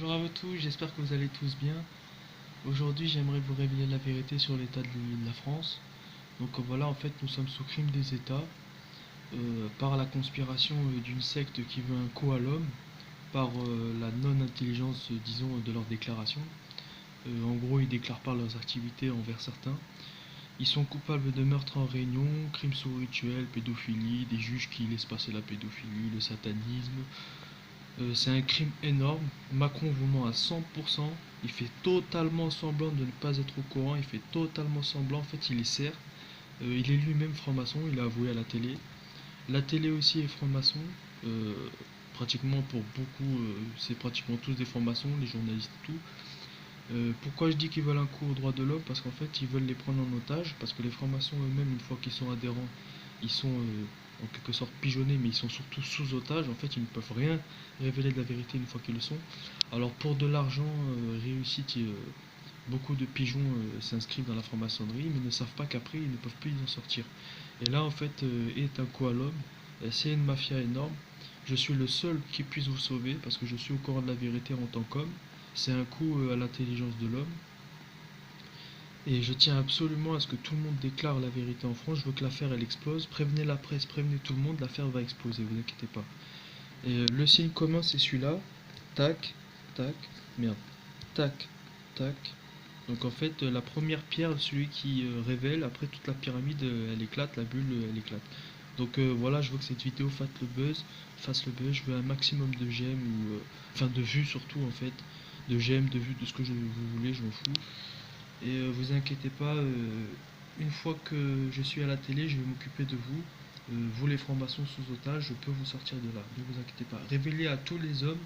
Bonjour à vous tous, j'espère que vous allez tous bien. Aujourd'hui, j'aimerais vous révéler la vérité sur l'état de la France. Donc voilà, en fait, nous sommes sous crime des États par la conspiration d'une secte qui veut un coup à l'homme, par la non-intelligence, disons, de leurs déclarations. En gros, ils déclarent pas leurs activités envers certains. Ils sont coupables de meurtre en réunion, crimes sous rituel, pédophilie, des juges qui laissent passer la pédophilie, le satanisme. C'est un crime énorme. Macron vous ment à 100%. Il fait totalement semblant de ne pas être au courant. Il fait totalement semblant. En fait, il est sert. Il est lui-même franc-maçon. Il a avoué à la télé. La télé aussi est franc-maçon. Euh, Pratiquement pour beaucoup, c'est pratiquement tous des francs-maçons, les journalistes et tout. Pourquoi je dis qu'ils veulent un coup aux droits de l'homme? Parce qu'en fait, ils veulent les prendre en otage. Parce que les francs-maçons eux-mêmes, une fois qu'ils sont adhérents, ils sont en quelque sorte pigeonnés, mais ils sont surtout sous otage. En fait, ils ne peuvent rien révéler de la vérité une fois qu'ils le sont. Alors, pour de l'argent réussite, beaucoup de pigeons s'inscrivent dans la franc-maçonnerie, mais ne savent pas qu'après, ils ne peuvent plus en sortir. Et là, en fait, est un coup à l'homme. C'est une mafia énorme. Je suis le seul qui puisse vous sauver parce que je suis au courant de la vérité en tant qu'homme. C'est un coup à l'intelligence de l'homme. Et je tiens absolument à ce que tout le monde déclare la vérité en France. Je veux que l'affaire elle explose. Prévenez la presse, prévenez tout le monde, l'affaire va exploser, vous inquiétez pas. Et le signe commun c'est celui-là. Tac, tac, merde. Tac, tac. Donc en fait la première pierre, celui qui révèle, après toute la pyramide elle éclate, la bulle elle éclate. Donc voilà, je veux que cette vidéo fasse le buzz. Je veux un maximum de j'aime ou enfin de vues surtout en fait, de j'aime, de vues, de ce que vous voulez, je m'en fous. Et vous inquiétez pas, une fois que je suis à la télé, je vais m'occuper de vous. Vous les francs-maçons sous otage, je peux vous sortir de là. Ne vous inquiétez pas. Révélez à tous les hommes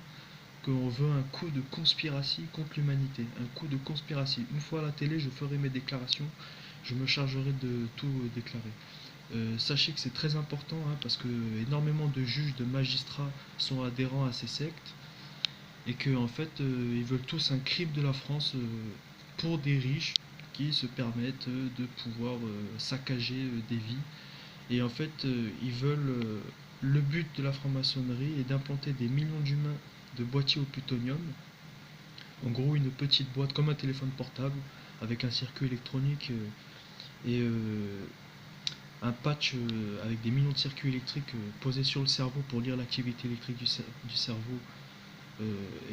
qu'on veut un coup de conspiration contre l'humanité. Un coup de conspiration. Une fois à la télé, je ferai mes déclarations. Je me chargerai de tout déclarer. Sachez que c'est très important hein, parce que énormément de juges, de magistrats sont adhérents à ces sectes et que en fait ils veulent tous un crime de la France pour des riches qui se permettent de pouvoir saccager des vies. Et en fait, ils veulent. Le but de la franc-maçonnerie est d'implanter des millions d'humains de boîtiers au plutonium. En gros, une petite boîte comme un téléphone portable avec un circuit électronique et un patch avec des millions de circuits électriques posés sur le cerveau pour lire l'activité électrique du cerveau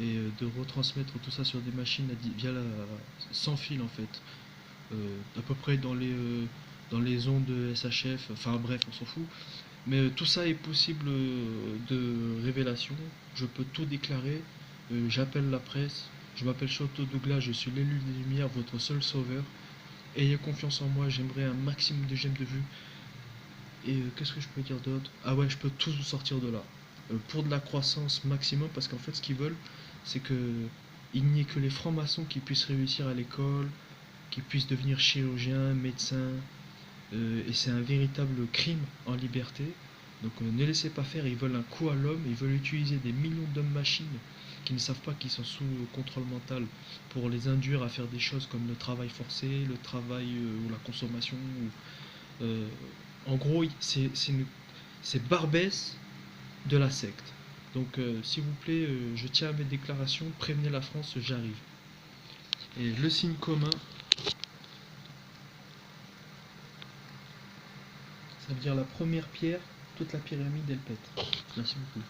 et de retransmettre tout ça sur des machines via sans fil en fait, à peu près dans les ondes de SHF, enfin bref, on s'en fout. Mais tout ça est possible de révélation. Je peux tout déclarer. J'appelle la presse. Je m'appelle Shoto Douglas, je suis l'élu des Lumières, votre seul sauveur. Ayez confiance en moi, j'aimerais un maximum de j'aime de vue. Et qu'est-ce que je peux dire d'autre? Ah ouais, je peux tous vous sortir de là. Pour de la croissance maximum, parce qu'en fait, ce qu'ils veulent, c'est que il n'y ait que les francs-maçons qui puissent réussir à l'école, qui puissent devenir chirurgiens, médecins, et c'est un véritable crime en liberté. Donc ne laissez pas faire, ils veulent un coup à l'homme, ils veulent utiliser des millions d'hommes-machines qui ne savent pas qu'ils sont sous contrôle mental pour les induire à faire des choses comme le travail forcé, le travail ou la consommation. Euh, En gros, c'est Barbès de la secte. Donc s'il vous plaît, je tiens à mes déclarations, prévenez la France, j'arrive. Et le signe commun, ça veut dire la première pierre, toute la pyramide elle pète. Merci beaucoup.